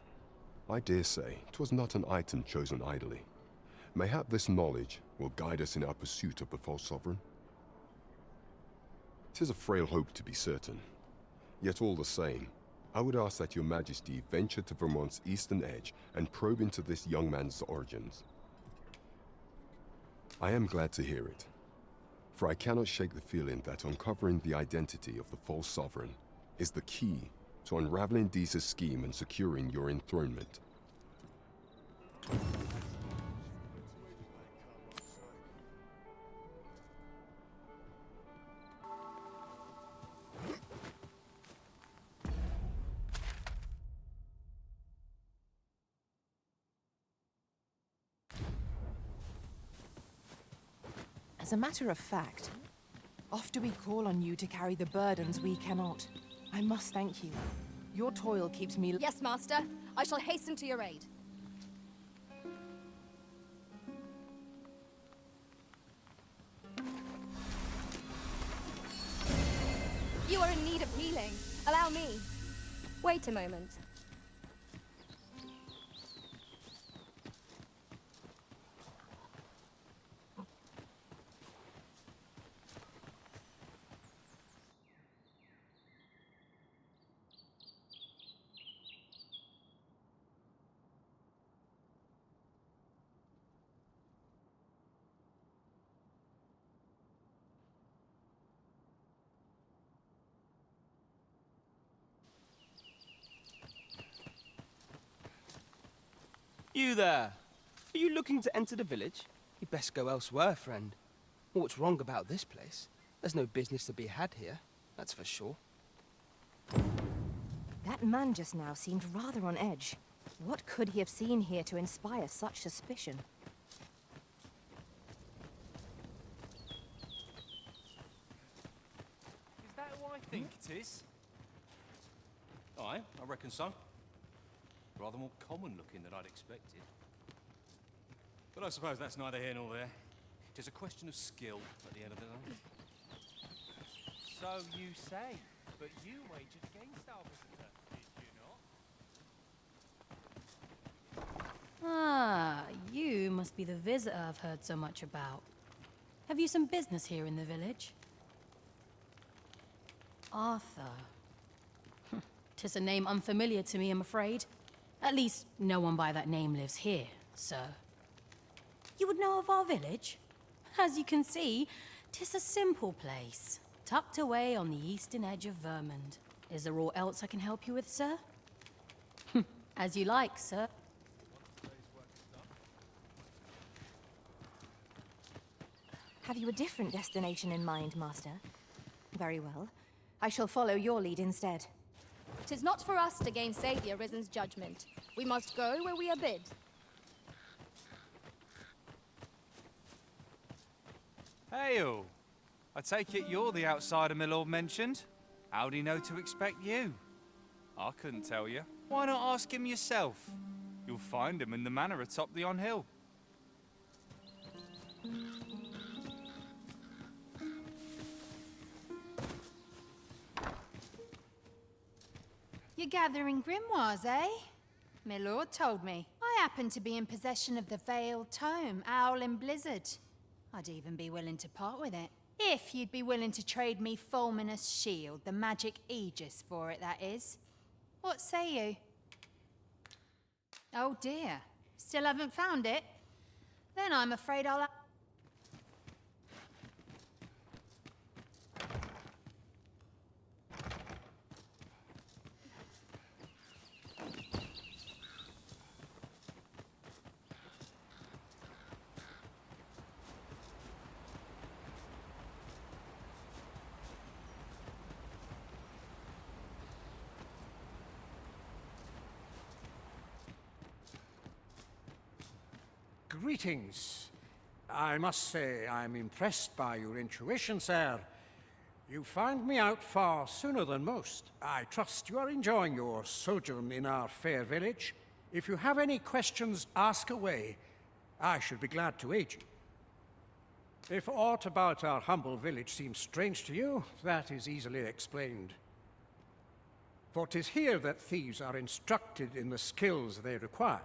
I dare say 'twas not an item chosen idly. Mayhap this knowledge will guide us in our pursuit of the false sovereign. 'Tis a frail hope to be certain, yet all the same, I would ask that your majesty venture to Vermont's eastern edge and probe into this young man's origins. I am glad to hear it, for I cannot shake the feeling that uncovering the identity of the false sovereign is the key to unraveling Disa's scheme and securing your enthronement. As a matter of fact, oft we call on you to carry the burdens we cannot. I must thank you. Your toil keeps me... Yes, Master. I shall hasten to your aid. You are in need of healing. Allow me. Wait a moment. You there! Are you looking to enter the village? You'd best go elsewhere, friend. What's wrong about this place? There's no business to be had here, that's for sure. That man just now seemed rather on edge. What could he have seen here to inspire such suspicion? Is that who I think it is? Aye, I reckon so. Rather more common looking than I'd expected. But I suppose that's neither here nor there. It is a question of skill at the end of the day. So you say, but you wagered against our visitor, did you not? Ah, you must be the visitor I've heard so much about. Have you some business here in the village? Arthur. 'Tis a name unfamiliar to me, I'm afraid. At least, no one by that name lives here, sir. You would know of our village? As you can see, 'tis a simple place, tucked away on the eastern edge of Vermund. Is there aught else I can help you with, sir? As you like, sir. Have you a different destination in mind, Master? Very well. I shall follow your lead instead. 'Tis not for us to gainsay the Arisen's judgment. We must go where we are bid. Hail! I take it you're the outsider my lord mentioned. How'd he know to expect you? I couldn't tell you. Why not ask him yourself? You'll find him in the manor atop the on hill. You're gathering grimoires, eh? My lord told me. I happen to be in possession of the Veiled Tome, Owl and Blizzard. I'd even be willing to part with it. If you'd be willing to trade me Fulminous Shield, the magic Aegis for it, that is. What say you? Oh dear. Still haven't found it? Then I'm afraid I'll... Greetings. I must say I'm impressed by your intuition, sir. You found me out far sooner than most. I trust you are enjoying your sojourn in our fair village. If you have any questions, ask away. I should be glad to aid you. If aught about our humble village seems strange to you, that is easily explained. For 'tis here that thieves are instructed in the skills they require.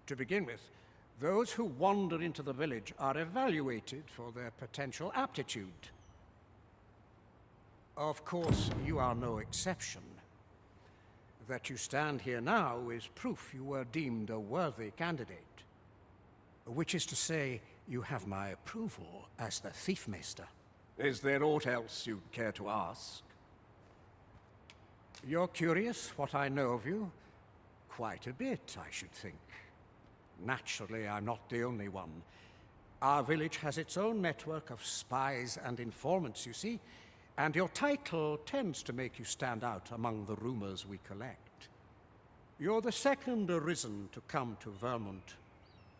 To begin with, those who wander into the village are evaluated for their potential aptitude. Of course, you are no exception. That you stand here now is proof you were deemed a worthy candidate. Which is to say, you have my approval as the Thiefmaster. Is there aught else you'd care to ask? You're curious what I know of you? Quite a bit, I should think. Naturally, I'm not the only one. Our village has its own network of spies and informants, you see, and your title tends to make you stand out among the rumors we collect. You're the second Arisen to come to Vermont,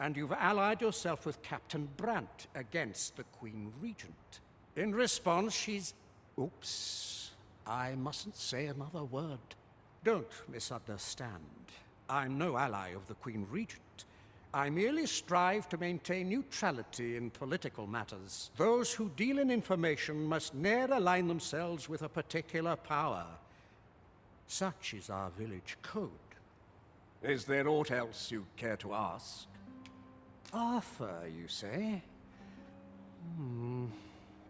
and you've allied yourself with Captain Brandt against the Queen Regent. In response, she's... Oops. I mustn't say another word. Don't misunderstand. I'm no ally of the Queen Regent. I merely strive to maintain neutrality in political matters. Those who deal in information must ne'er align themselves with a particular power. Such is our village code. Is there aught else you care to ask? Arthur, you say?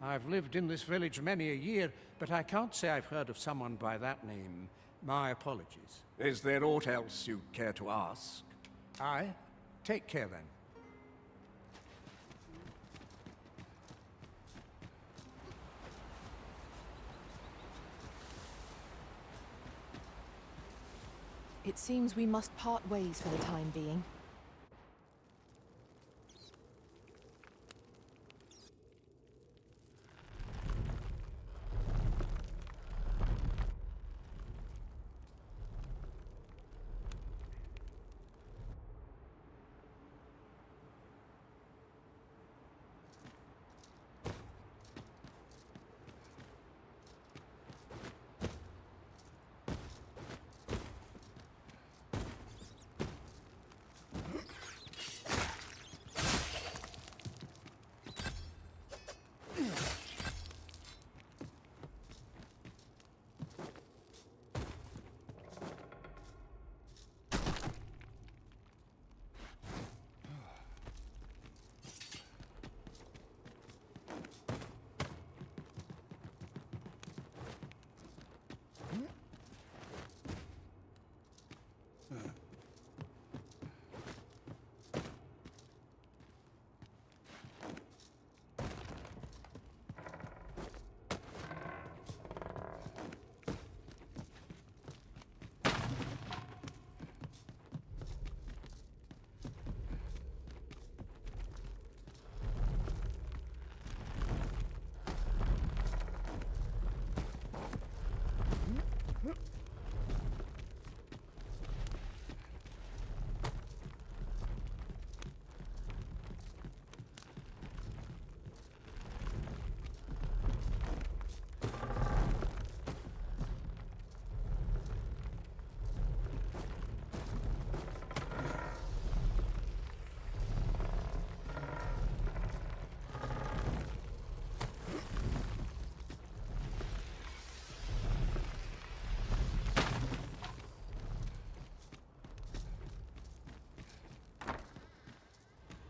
I've lived in this village many a year, but I can't say I've heard of someone by that name. My apologies. Is there aught else you care to ask? Aye? Take care, then. It seems we must part ways for the time being.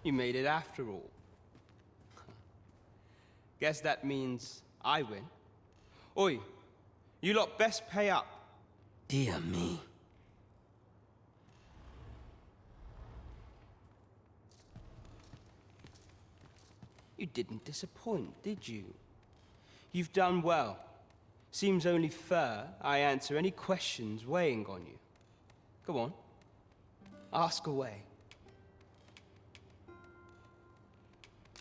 You made it after all. Guess that means I win. Oi, you lot best pay up. Dear me. You didn't disappoint, did you? You've done well. Seems only fair I answer any questions weighing on you. Go on. Ask away.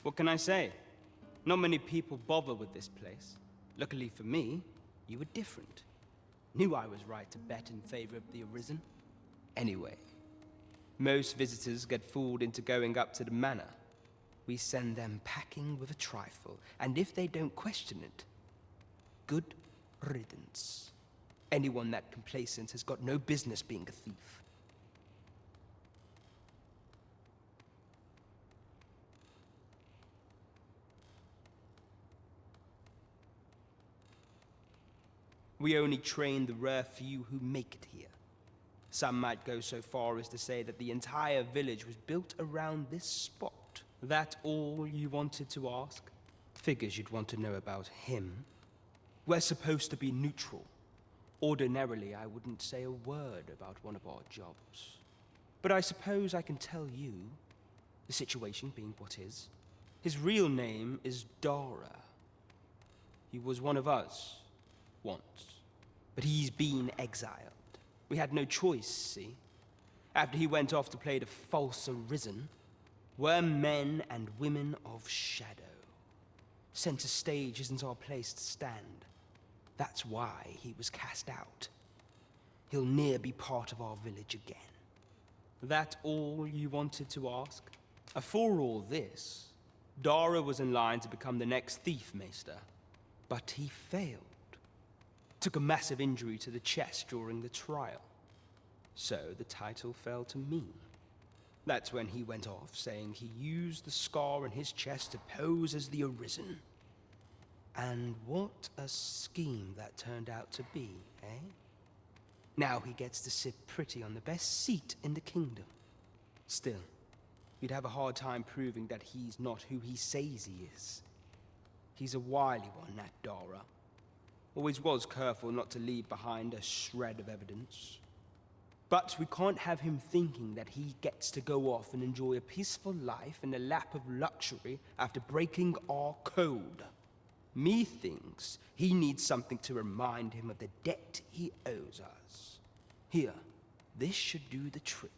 What can I say? Not many people bother with this place. Luckily for me, you were different. Knew I was right to bet in favor of the Arisen. Anyway, Most visitors get fooled into going up to the manor. We send them packing with a trifle, and if they don't question it, good riddance. Anyone that complacent has got no business being a thief. We only train the rare few who make it here. Some might go so far as to say that the entire village was built around this spot. That all you wanted to ask? Figures you'd want to know about him. We're supposed to be neutral. Ordinarily, I wouldn't say a word about one of our jobs. But I suppose I can tell you, the situation being what is. His real name is Dara. He was one of us, once. But he's been exiled. We had no choice, see? After he went off to play the false Arisen, we're men and women of shadow. Center stage isn't our place to stand. That's why he was cast out. He'll ne'er be part of our village again. That all you wanted to ask? For all this, Dara was in line to become the next thief maester. But he failed. Took a massive injury to the chest during the trial. So the title fell to me. That's when he went off, saying he used the scar on his chest to pose as the Arisen. And what a scheme that turned out to be, eh? Now he gets to sit pretty on the best seat in the kingdom. Still, you'd have a hard time proving that he's not who he says he is. He's a wily one, that Dara. Always was careful not to leave behind a shred of evidence. But we can't have him thinking that he gets to go off and enjoy a peaceful life in the lap of luxury after breaking our code. Methinks he needs something to remind him of the debt he owes us. Here, this should do the trick.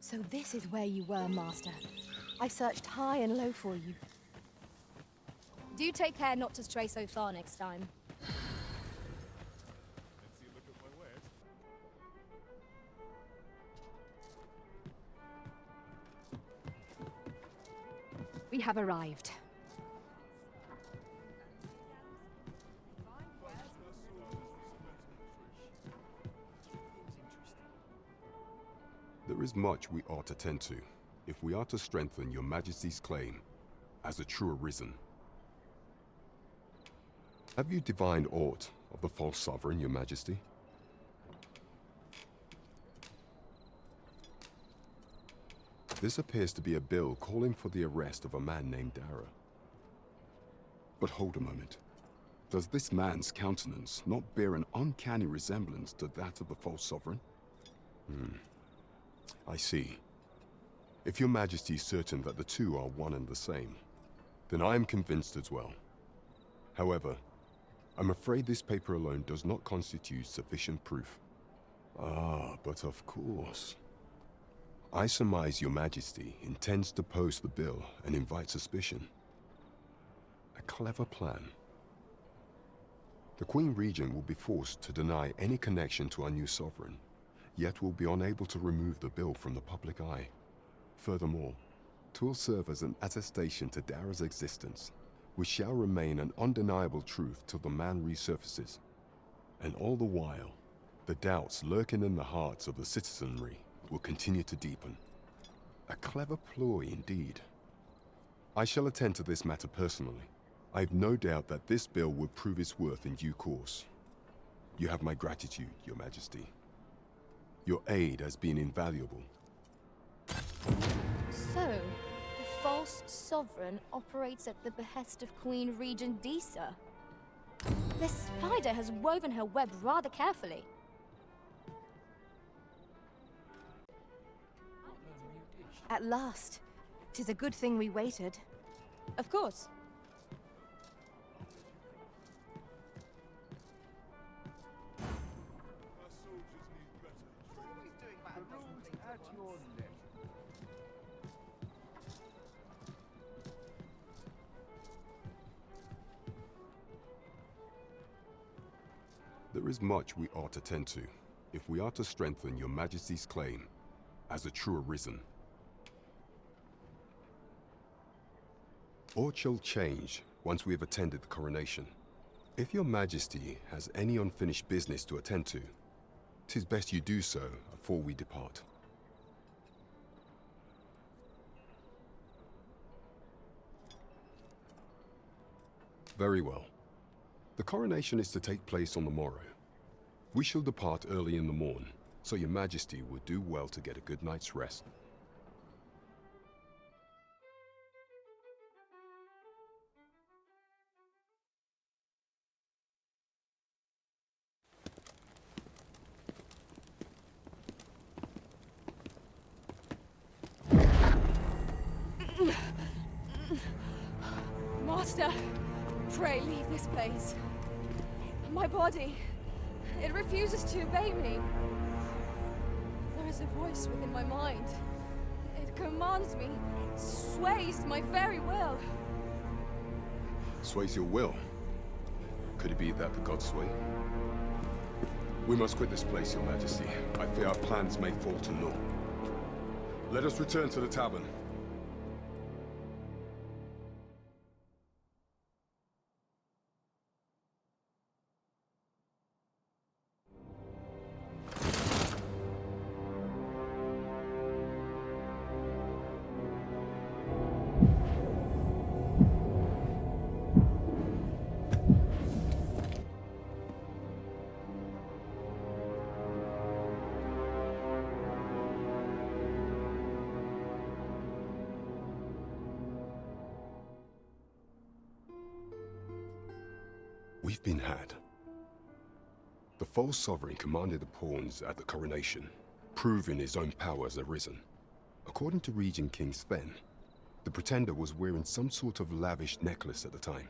So this is where you were, Master. I searched high and low for you. Do take care not to stray so far next time. We have arrived. There is much we ought to tend to, if we are to strengthen your Majesty's claim as a true Arisen. Have you divined aught of the false sovereign, your Majesty? This appears to be a bill calling for the arrest of a man named Dara. But hold a moment. Does this man's countenance not bear an uncanny resemblance to that of the false sovereign? I see. If your Majesty is certain that the two are one and the same, then I am convinced as well. However, I'm afraid this paper alone does not constitute sufficient proof. Ah, but of course. I surmise your Majesty intends to post the bill and invite suspicion. A clever plan. The Queen Regent will be forced to deny any connection to our new sovereign, yet will be unable to remove the bill from the public eye. Furthermore, 'twill serve as an attestation to Dara's existence, which shall remain an undeniable truth till the man resurfaces. And all the while, the doubts lurking in the hearts of the citizenry will continue to deepen. A clever ploy indeed. I shall attend to this matter personally. I've no doubt that this bill will prove its worth in due course. You have my gratitude, your Majesty. Your aid has been invaluable. So, the false sovereign operates at the behest of Queen Regent Disa. This spider has woven her web rather carefully. At last, 'Tis a good thing we waited. Of course. There is much we ought to tend to, if we are to strengthen your Majesty's claim as a true Arisen. Aught shall change once we have attended the coronation. If your Majesty has any unfinished business to attend to, 'tis best you do so before we depart. Very well. The coronation is to take place on the morrow. We shall depart early in the morn, so your Majesty would do well to get a good night's rest. Master, pray leave this place. My body, it refuses to obey me. There is a voice within my mind. It commands me, sways my very will. Sways your will? Could it be that the gods sway? We must quit this place, your Majesty. I fear our plans may fall to naught. Let us return to the tavern. We've been had. The false sovereign commanded the pawns at the coronation, proving his own power as Arisen. According to Regent King Sven, the pretender was wearing some sort of lavish necklace at the time.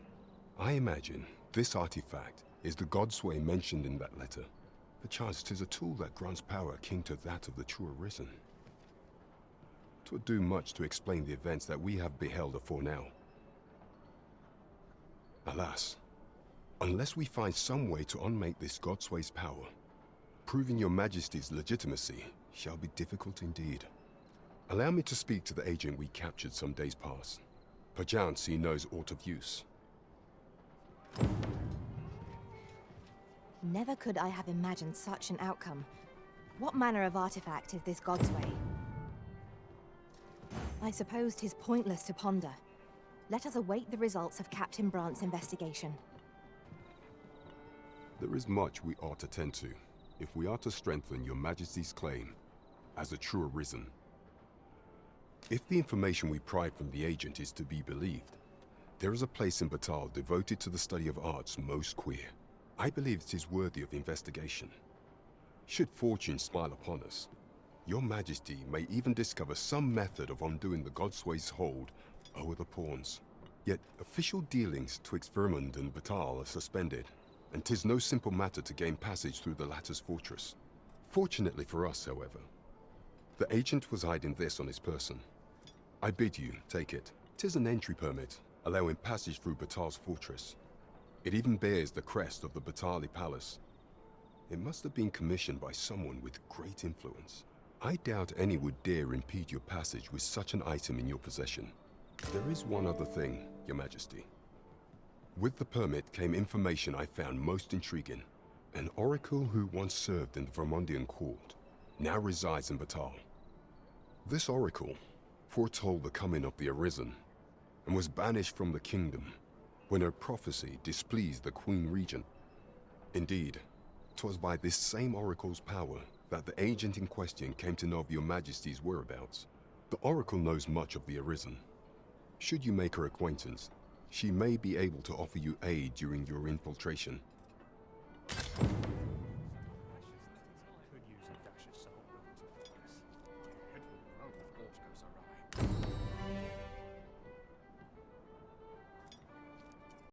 I imagine this artifact is the Godsway mentioned in that letter. Perchance 'tis a tool that grants power akin to that of the true Arisen. 'Twould do much to explain the events that we have beheld afore now. Alas, unless we find some way to unmake this Godsway's power, proving your Majesty's legitimacy shall be difficult indeed. Allow me to speak to the agent we captured some days past. Perchance he knows aught of use. Never could I have imagined such an outcome. What manner of artifact is this Godsway? I suppose 'tis pointless to ponder. Let us await the results of Captain Brant's investigation. There is much we ought to tend to, if we are to strengthen your Majesty's claim as a true Arisen. If the information we pry from the agent is to be believed, there is a place in Batal devoted to the study of arts most queer. I believe it is worthy of investigation. Should fortune smile upon us, your Majesty may even discover some method of undoing the Godsway's hold over the pawns. Yet official dealings twixt Vermund and Batal are suspended, and 'tis no simple matter to gain passage through the latter's fortress. Fortunately for us, however, the agent was hiding this on his person. I bid you take it. 'Tis an entry permit, allowing passage through Batal's fortress. It even bears the crest of the Batali Palace. It must have been commissioned by someone with great influence. I doubt any would dare impede your passage with such an item in your possession. There is one other thing, your Majesty. With the permit came information I found most intriguing. An oracle who once served in the Vermundian court now resides in Batal. This oracle foretold the coming of the Arisen and was banished from the kingdom when her prophecy displeased the Queen Regent. Indeed, 'twas by this same oracle's power that the agent in question came to know of your Majesty's whereabouts. The oracle knows much of the Arisen. Should you make her acquaintance, she may be able to offer you aid during your infiltration.